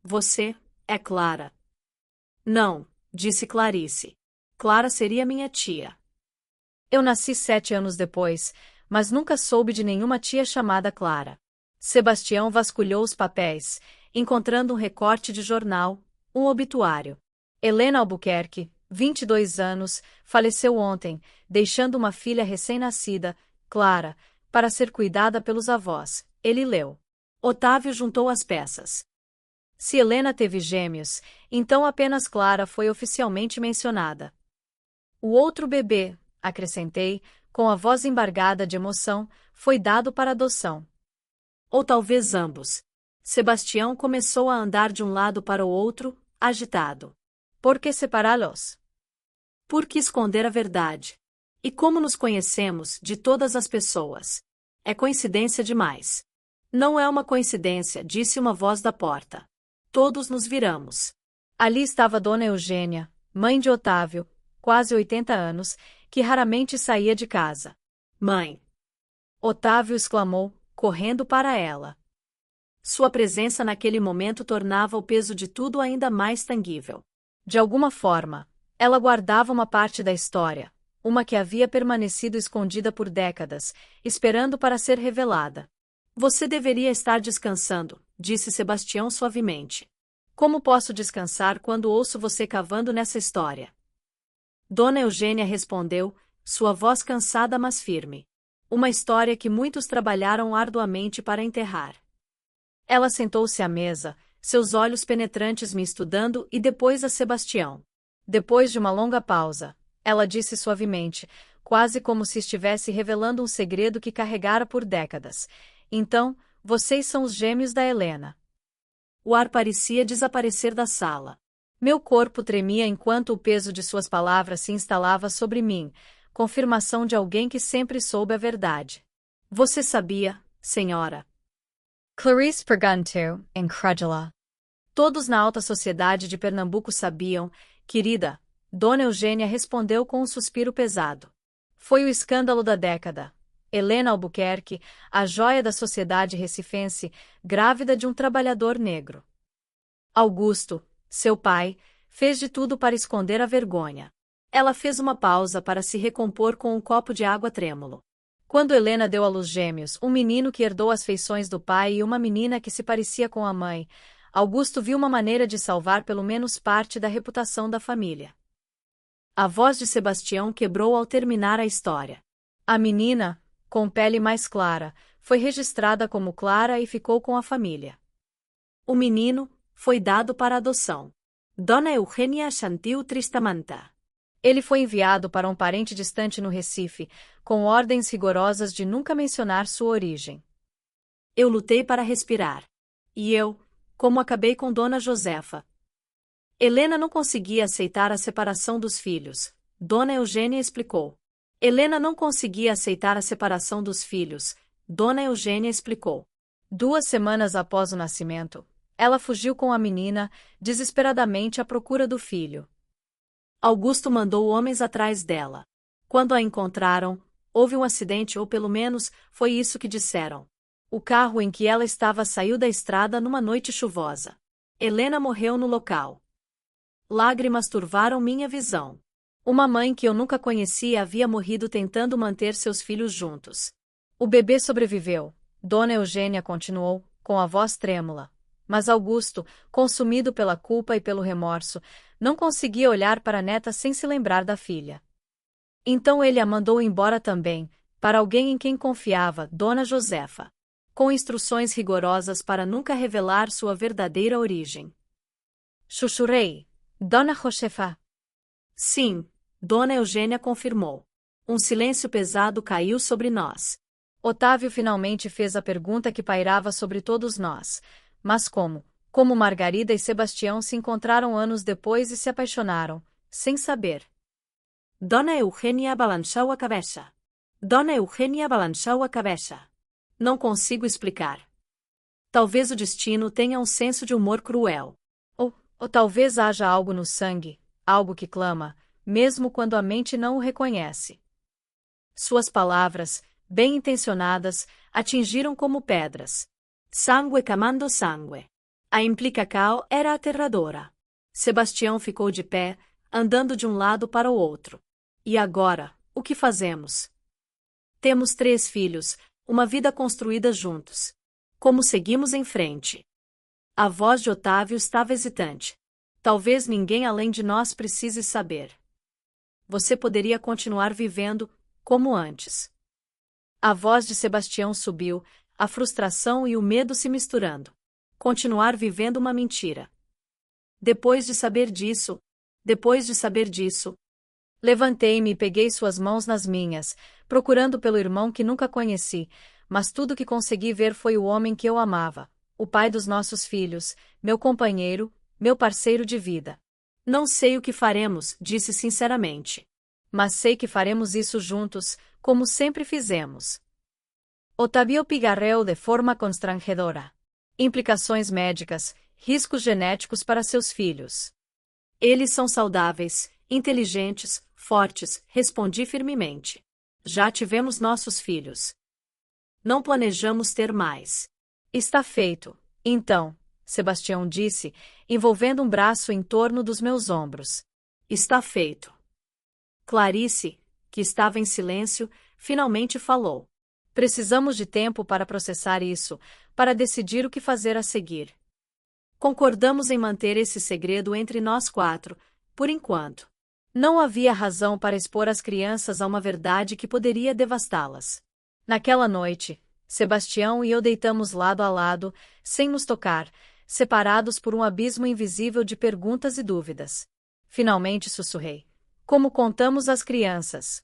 Você é Clara. Não, disse Clarice. Clara seria minha tia. Eu nasci 7 anos depois, mas nunca soube de nenhuma tia chamada Clara. Sebastião vasculhou os papéis, encontrando um recorte de jornal, um obituário. Helena Albuquerque, 22 anos, faleceu ontem, deixando uma filha recém-nascida, Clara, para ser cuidada pelos avós. Ele leu. Otávio juntou as peças. Se Helena teve gêmeos, então apenas Clara foi oficialmente mencionada. O outro bebê, acrescentei, com a voz embargada de emoção, foi dado para adoção. Ou talvez ambos. Sebastião começou a andar de um lado para o outro, agitado. Por que separá-los? Por que esconder a verdade? E como nos conhecemos, de todas as pessoas? É coincidência demais. Não é uma coincidência, disse uma voz da porta. Todos nos viramos. Ali estava Dona Eugênia, mãe de Otávio, quase 80 anos, que raramente saía de casa. Mãe! Otávio exclamou, correndo para ela. Sua presença naquele momento tornava o peso de tudo ainda mais tangível. De alguma forma, ela guardava uma parte da história, uma que havia permanecido escondida por décadas, esperando para ser revelada. Você deveria estar descansando, disse Sebastião suavemente. Como posso descansar quando ouço você cavando nessa história? Dona Eugênia respondeu, sua voz cansada mas firme. Uma história que muitos trabalharam arduamente para enterrar. Ela sentou-se à mesa, seus olhos penetrantes me estudando e depois a Sebastião. Depois de uma longa pausa, ela disse suavemente, quase como se estivesse revelando um segredo que carregara por décadas. Então, vocês são os gêmeos da Helena. O ar parecia desaparecer da sala. Meu corpo tremia enquanto o peso de suas palavras se instalava sobre mim, confirmação de alguém que sempre soube a verdade. Você sabia, senhora? Clarice perguntou, incrédula. Todos na alta sociedade de Pernambuco sabiam, querida, Dona Eugênia respondeu com um suspiro pesado. Foi o escândalo da década. Helena Albuquerque, a joia da sociedade recifense, grávida de um trabalhador negro. Augusto, seu pai, fez de tudo para esconder a vergonha. Ela fez uma pausa para se recompor com um copo de água trêmulo. Quando Helena deu à luz gêmeos, um menino que herdou as feições do pai e uma menina que se parecia com a mãe, Augusto viu uma maneira de salvar pelo menos parte da reputação da família. A voz de Sebastião quebrou ao terminar a história. A menina, com pele mais clara, foi registrada como Clara e ficou com a família. O menino foi dado para adoção. Dona Eugênia sentiu tristamanta. Ele foi enviado para um parente distante no Recife, com ordens rigorosas de nunca mencionar sua origem. Eu lutei para respirar. E eu, como acabei com Dona Josefa. Helena não conseguia aceitar a separação dos filhos, Dona Eugênia explicou. Helena não conseguia aceitar a separação dos filhos, Dona Eugênia explicou. 2 semanas após o nascimento, ela fugiu com a menina, desesperadamente à procura do filho. Augusto mandou homens atrás dela. Quando a encontraram, houve um acidente ou pelo menos, foi isso que disseram. O carro em que ela estava saiu da estrada numa noite chuvosa. Helena morreu no local. Lágrimas turvaram minha visão. Uma mãe que eu nunca conhecia havia morrido tentando manter seus filhos juntos. O bebê sobreviveu, Dona Eugênia continuou, com a voz trêmula. Mas Augusto, consumido pela culpa e pelo remorso, não conseguia olhar para a neta sem se lembrar da filha. Então ele a mandou embora também, para alguém em quem confiava, Dona Josefa, com instruções rigorosas para nunca revelar sua verdadeira origem. Chuchurei, Dona Josefa. Sim, Dona Eugênia confirmou. Um silêncio pesado caiu sobre nós. Otávio finalmente fez a pergunta que pairava sobre todos nós. Mas como? Como Margarida e Sebastião se encontraram anos depois e se apaixonaram, sem saber. Dona Eugênia balançou a cabeça. Dona Eugênia balançou a cabeça. Não consigo explicar. Talvez o destino tenha um senso de humor cruel. Ou talvez haja algo no sangue, algo que clama, mesmo quando a mente não o reconhece. Suas palavras, bem intencionadas, atingiram como pedras. Sangue camando sangue. A implicação era aterradora. Sebastião ficou de pé, andando de um lado para o outro. E agora, o que fazemos? Temos 3 filhos, uma vida construída juntos. Como seguimos em frente? A voz de Otávio estava hesitante. Talvez ninguém além de nós precise saber. Você poderia continuar vivendo, como antes. A voz de Sebastião subiu, a frustração e o medo se misturando. Continuar vivendo uma mentira. Depois de saber disso. Levantei-me e peguei suas mãos nas minhas, procurando pelo irmão que nunca conheci, mas tudo que consegui ver foi o homem que eu amava, o pai dos nossos filhos, meu companheiro, meu parceiro de vida. Não sei o que faremos, disse sinceramente. Mas sei que faremos isso juntos, como sempre fizemos. Otávio pigarreou de forma constrangedora. Implicações médicas, riscos genéticos para seus filhos. Eles são saudáveis, inteligentes, fortes, respondi firmemente. Já tivemos nossos filhos. Não planejamos ter mais. Está feito, então, Sebastião disse, envolvendo um braço em torno dos meus ombros. Está feito. Clarice, que estava em silêncio, finalmente falou. Precisamos de tempo para processar isso, para decidir o que fazer a seguir. Concordamos em manter esse segredo entre nós 4, por enquanto. Não havia razão para expor as crianças a uma verdade que poderia devastá-las. Naquela noite, Sebastião e eu deitamos lado a lado, sem nos tocar, separados por um abismo invisível de perguntas e dúvidas. Finalmente sussurrei. Como contamos às crianças?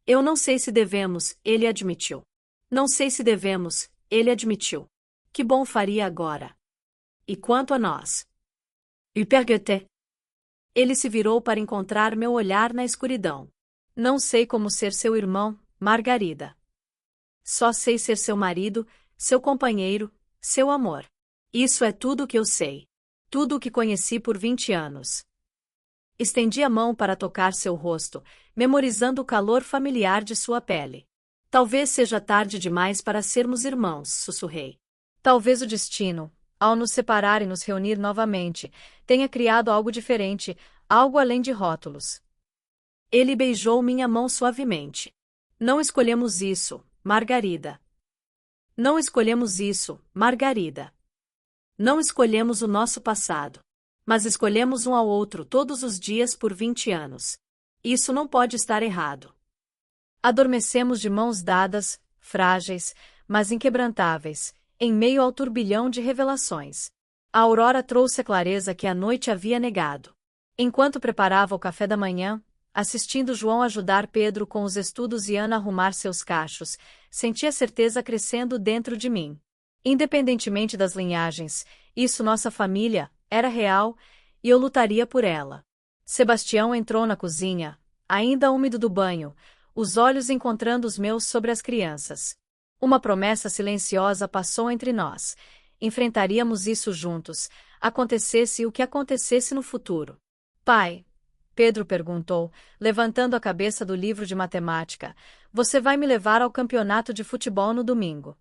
Eu não sei se devemos, ele admitiu. Não sei se devemos, ele admitiu. Que bom faria agora. E quanto a nós? Hypergete. Ele se virou para encontrar meu olhar na escuridão. Não sei como ser seu irmão, Margarida. Só sei ser seu marido, seu companheiro, seu amor. Isso é tudo o que eu sei. Tudo o que conheci por 20 anos. Estendi a mão para tocar seu rosto, memorizando o calor familiar de sua pele. Talvez seja tarde demais para sermos irmãos, sussurrei. Talvez o destino, ao nos separar e nos reunir novamente, tenha criado algo diferente, algo além de rótulos. Ele beijou minha mão suavemente. Não escolhemos isso, Margarida. Não escolhemos isso, Margarida. Não escolhemos o nosso passado. Mas escolhemos um ao outro todos os dias por 20 anos. Isso não pode estar errado. Adormecemos de mãos dadas, frágeis, mas inquebrantáveis, em meio ao turbilhão de revelações. A aurora trouxe a clareza que a noite havia negado. Enquanto preparava o café da manhã, assistindo João ajudar Pedro com os estudos e Ana arrumar seus cachos, senti a certeza crescendo dentro de mim. Independentemente das linhagens, isso nossa família, era real, e eu lutaria por ela. Sebastião entrou na cozinha, ainda úmido do banho, os olhos encontrando os meus sobre as crianças. Uma promessa silenciosa passou entre nós. Enfrentaríamos isso juntos, acontecesse o que acontecesse no futuro. Pai, Pedro perguntou, levantando a cabeça do livro de matemática, você vai me levar ao campeonato de futebol no domingo.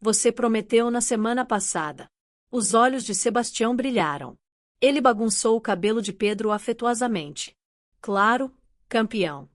Você prometeu na semana passada. Os olhos de Sebastião brilharam. Ele bagunçou o cabelo de Pedro afetuosamente. Claro, campeão.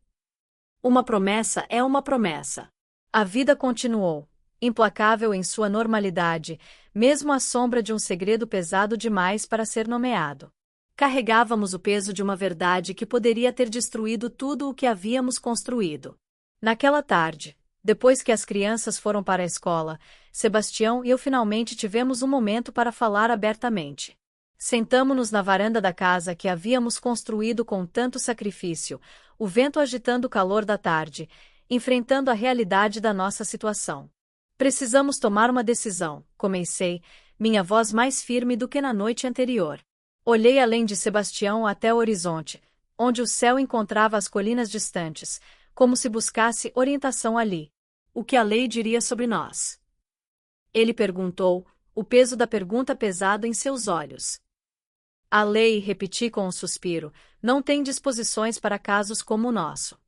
Uma promessa é uma promessa. A vida continuou, implacável em sua normalidade, mesmo à sombra de um segredo pesado demais para ser nomeado. Carregávamos o peso de uma verdade que poderia ter destruído tudo o que havíamos construído. Naquela tarde, depois que as crianças foram para a escola, Sebastião e eu finalmente tivemos um momento para falar abertamente. Sentamo-nos na varanda da casa que havíamos construído com tanto sacrifício, o vento agitando o calor da tarde, enfrentando a realidade da nossa situação. Precisamos tomar uma decisão, comecei, minha voz mais firme do que na noite anterior. Olhei além de Sebastião até o horizonte, onde o céu encontrava as colinas distantes, como se buscasse orientação ali. O que a lei diria sobre nós? Ele perguntou, o peso da pergunta pesado em seus olhos. A lei, repeti com um suspiro, não tem disposições para casos como o nosso.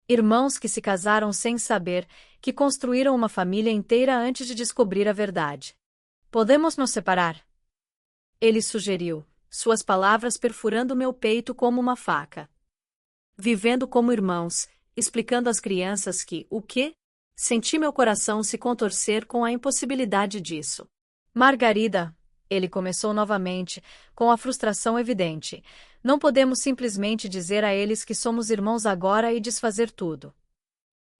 Irmãos que se casaram sem saber, que construíram uma família inteira antes de descobrir a verdade. Podemos nos separar? Ele sugeriu, suas palavras perfurando meu peito como uma faca. Vivendo como irmãos, explicando às crianças que, o quê? Senti meu coração se contorcer com a impossibilidade disso. Margarida, ele começou novamente, com a frustração evidente. Não podemos simplesmente dizer a eles que somos irmãos agora e desfazer tudo.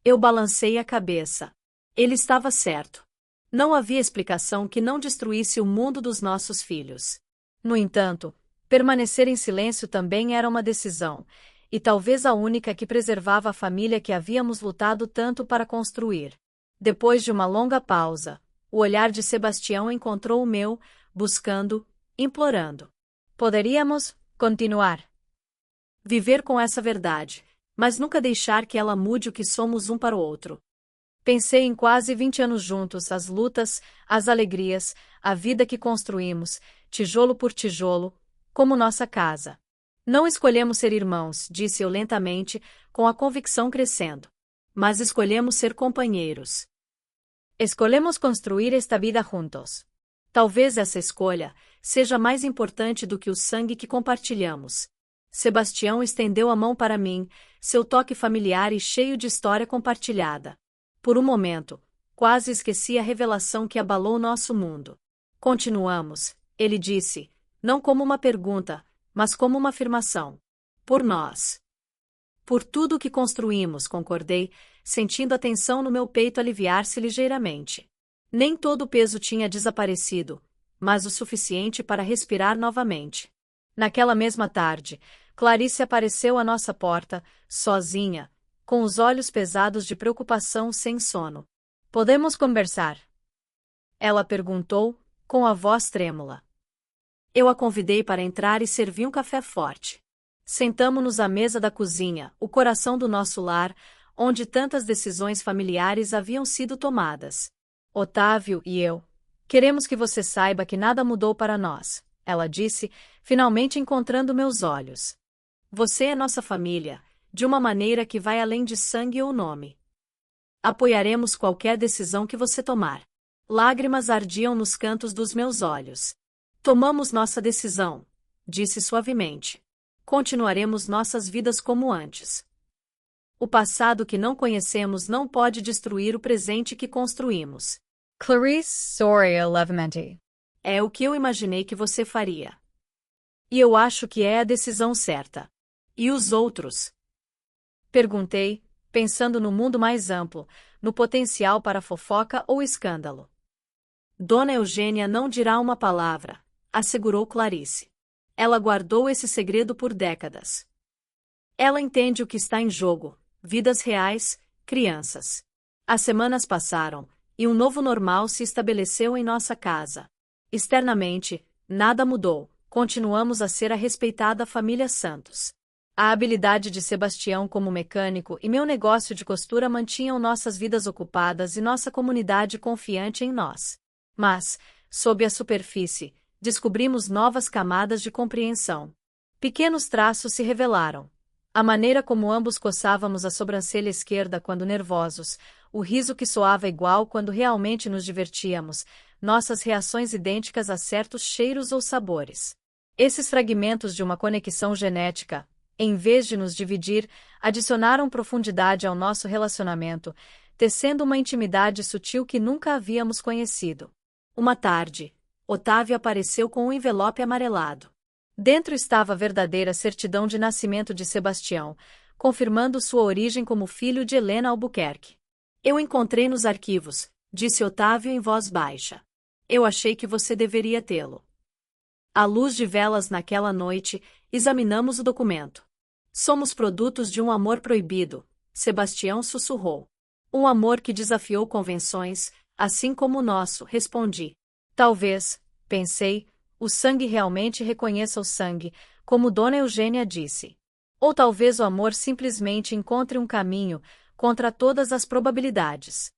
Eu balancei a cabeça. Ele estava certo. Não havia explicação que não destruísse o mundo dos nossos filhos. No entanto, permanecer em silêncio também era uma decisão, e talvez a única que preservava a família que havíamos lutado tanto para construir. Depois de uma longa pausa, o olhar de Sebastião encontrou o meu, buscando, implorando. Poderíamos continuar. Viver com essa verdade, mas nunca deixar que ela mude o que somos um para o outro. Pensei em quase 20 anos juntos, as lutas, as alegrias, a vida que construímos, tijolo por tijolo, como nossa casa. Não escolhemos ser irmãos, disse eu lentamente, com a convicção crescendo. Mas escolhemos ser companheiros. Escolhemos construir esta vida juntos. Talvez essa escolha seja mais importante do que o sangue que compartilhamos. Sebastião estendeu a mão para mim, seu toque familiar e cheio de história compartilhada. Por um momento, quase esqueci a revelação que abalou nosso mundo. Continuamos, ele disse, não como uma pergunta, mas como uma afirmação. Por nós. Por tudo o que construímos, concordei, sentindo a tensão no meu peito aliviar-se ligeiramente. Nem todo o peso tinha desaparecido, mas o suficiente para respirar novamente. Naquela mesma tarde, Clarice apareceu à nossa porta, sozinha, com os olhos pesados de preocupação sem sono. Podemos conversar? Ela perguntou, com a voz trêmula. Eu a convidei para entrar e servi um café forte. Sentamo-nos à mesa da cozinha, o coração do nosso lar, onde tantas decisões familiares haviam sido tomadas. Otávio e eu. Queremos que você saiba que nada mudou para nós, ela disse, finalmente encontrando meus olhos. Você é nossa família, de uma maneira que vai além de sangue ou nome. Apoiaremos qualquer decisão que você tomar. Lágrimas ardiam nos cantos dos meus olhos. Tomamos nossa decisão, disse suavemente. Continuaremos nossas vidas como antes. O passado que não conhecemos não pode destruir o presente que construímos. Clarice Soria levemente. É o que eu imaginei que você faria. E eu acho que é a decisão certa. E os outros? Perguntei, pensando no mundo mais amplo, no potencial para fofoca ou escândalo. Dona Eugênia não dirá uma palavra, assegurou Clarice. Ela guardou esse segredo por décadas. Ela entende o que está em jogo, vidas reais, crianças. As semanas passaram, e um novo normal se estabeleceu em nossa casa. Externamente, nada mudou, continuamos a ser a respeitada família Santos. A habilidade de Sebastião como mecânico e meu negócio de costura mantinham nossas vidas ocupadas e nossa comunidade confiante em nós. Mas, sob a superfície, descobrimos novas camadas de compreensão. Pequenos traços se revelaram. A maneira como ambos coçávamos a sobrancelha esquerda quando nervosos, o riso que soava igual quando realmente nos divertíamos, nossas reações idênticas a certos cheiros ou sabores. Esses fragmentos de uma conexão genética, Em vez de nos dividir, adicionaram profundidade ao nosso relacionamento, tecendo uma intimidade sutil que nunca havíamos conhecido. Uma tarde, Otávio apareceu com um envelope amarelado. Dentro estava a verdadeira certidão de nascimento de Sebastião, confirmando sua origem como filho de Helena Albuquerque. Eu encontrei nos arquivos, disse Otávio em voz baixa. Eu achei que você deveria tê-lo. À luz de velas naquela noite, examinamos o documento. Somos produtos de um amor proibido, Sebastião sussurrou. Um amor que desafiou convenções, assim como o nosso, respondi. Talvez, pensei, o sangue realmente reconheça o sangue, como Dona Eugênia disse. Ou talvez o amor simplesmente encontre um caminho, contra todas as probabilidades.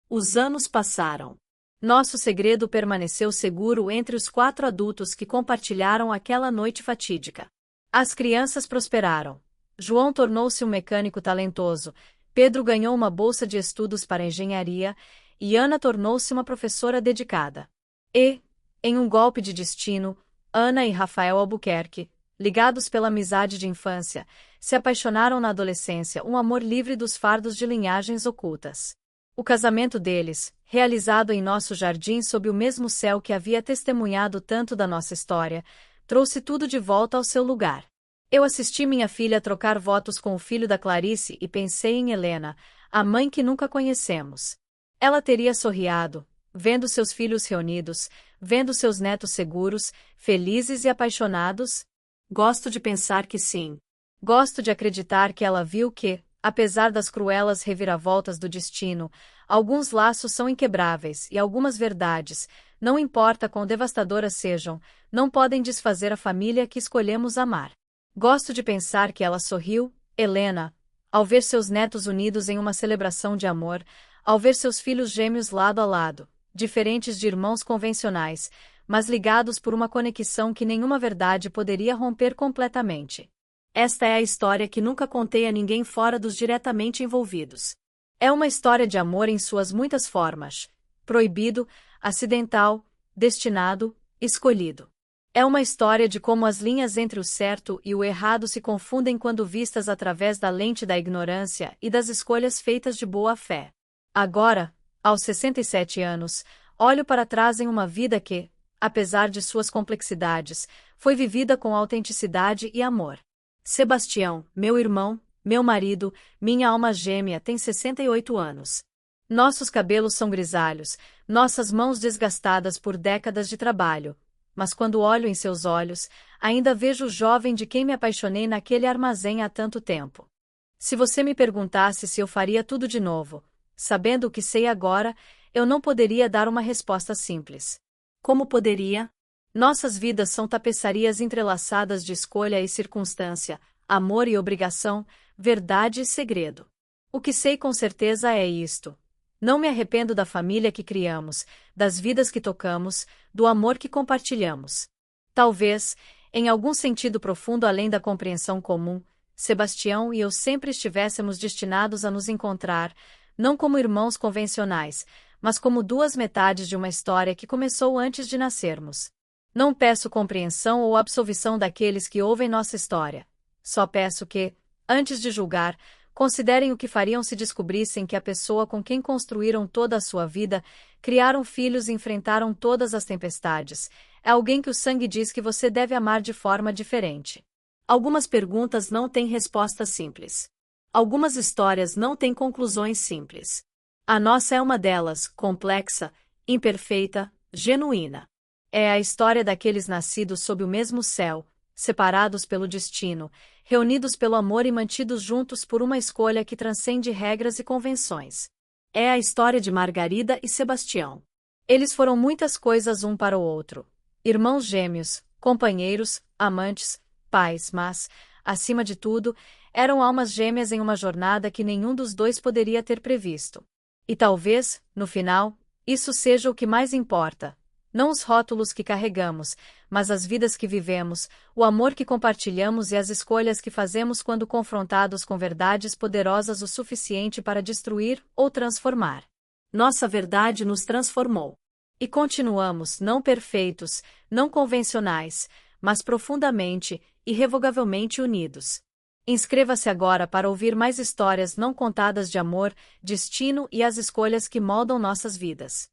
Os anos passaram. Nosso segredo permaneceu seguro entre os 4 adultos que compartilharam aquela noite fatídica. As crianças prosperaram. João tornou-se um mecânico talentoso, Pedro ganhou uma bolsa de estudos para engenharia, e Ana tornou-se uma professora dedicada. E, em um golpe de destino, Ana e Rafael Albuquerque, ligados pela amizade de infância, se apaixonaram na adolescência, um amor livre dos fardos de linhagens ocultas. O casamento deles, realizado em nosso jardim sob o mesmo céu que havia testemunhado tanto da nossa história, trouxe tudo de volta ao seu lugar. Eu assisti minha filha trocar votos com o filho da Clarice e pensei em Helena, a mãe que nunca conhecemos. Ela teria sorriado, vendo seus filhos reunidos, vendo seus netos seguros, felizes e apaixonados? Gosto de pensar que sim. Gosto de acreditar que ela viu que, apesar das cruelas reviravoltas do destino, alguns laços são inquebráveis e algumas verdades, não importa quão devastadoras sejam, não podem desfazer a família que escolhemos amar. Gosto de pensar que ela sorriu, Helena, ao ver seus netos unidos em uma celebração de amor, ao ver seus filhos gêmeos lado a lado, diferentes de irmãos convencionais, mas ligados por uma conexão que nenhuma verdade poderia romper completamente. Esta é a história que nunca contei a ninguém fora dos diretamente envolvidos. É uma história de amor em suas muitas formas: proibido, acidental, destinado, escolhido. É uma história de como as linhas entre o certo e o errado se confundem quando vistas através da lente da ignorância e das escolhas feitas de boa fé. Agora, aos 67 anos, olho para trás em uma vida que, apesar de suas complexidades, foi vivida com autenticidade e amor. Sebastião, meu irmão, meu marido, minha alma gêmea, tem 68 anos. Nossos cabelos são grisalhos, nossas mãos desgastadas por décadas de trabalho, mas quando olho em seus olhos, ainda vejo o jovem de quem me apaixonei naquele armazém há tanto tempo. Se você me perguntasse se eu faria tudo de novo, sabendo o que sei agora, eu não poderia dar uma resposta simples. Como poderia? Nossas vidas são tapeçarias entrelaçadas de escolha e circunstância, amor e obrigação, verdade e segredo. O que sei com certeza é isto: não me arrependo da família que criamos, das vidas que tocamos, do amor que compartilhamos. Talvez, em algum sentido profundo além da compreensão comum, Sebastião e eu sempre estivéssemos destinados a nos encontrar, não como irmãos convencionais, mas como duas metades de uma história que começou antes de nascermos. Não peço compreensão ou absolvição daqueles que ouvem nossa história. Só peço que, antes de julgar, considerem o que fariam se descobrissem que a pessoa com quem construíram toda a sua vida, criaram filhos e enfrentaram todas as tempestades, é alguém que o sangue diz que você deve amar de forma diferente. Algumas perguntas não têm respostas simples. Algumas histórias não têm conclusões simples. A nossa é uma delas, complexa, imperfeita, genuína. É a história daqueles nascidos sob o mesmo céu, separados pelo destino, reunidos pelo amor e mantidos juntos por uma escolha que transcende regras e convenções. É a história de Margarida e Sebastião. Eles foram muitas coisas um para o outro. Irmãos gêmeos, companheiros, amantes, pais, mas, acima de tudo, eram almas gêmeas em uma jornada que nenhum dos dois poderia ter previsto. E talvez, no final, isso seja o que mais importa. Não os rótulos que carregamos, mas as vidas que vivemos, o amor que compartilhamos e as escolhas que fazemos quando confrontados com verdades poderosas o suficiente para destruir ou transformar. Nossa verdade nos transformou. E continuamos, não perfeitos, não convencionais, mas profundamente, irrevogavelmente unidos. Inscreva-se agora para ouvir mais histórias não contadas de amor, destino e as escolhas que moldam nossas vidas.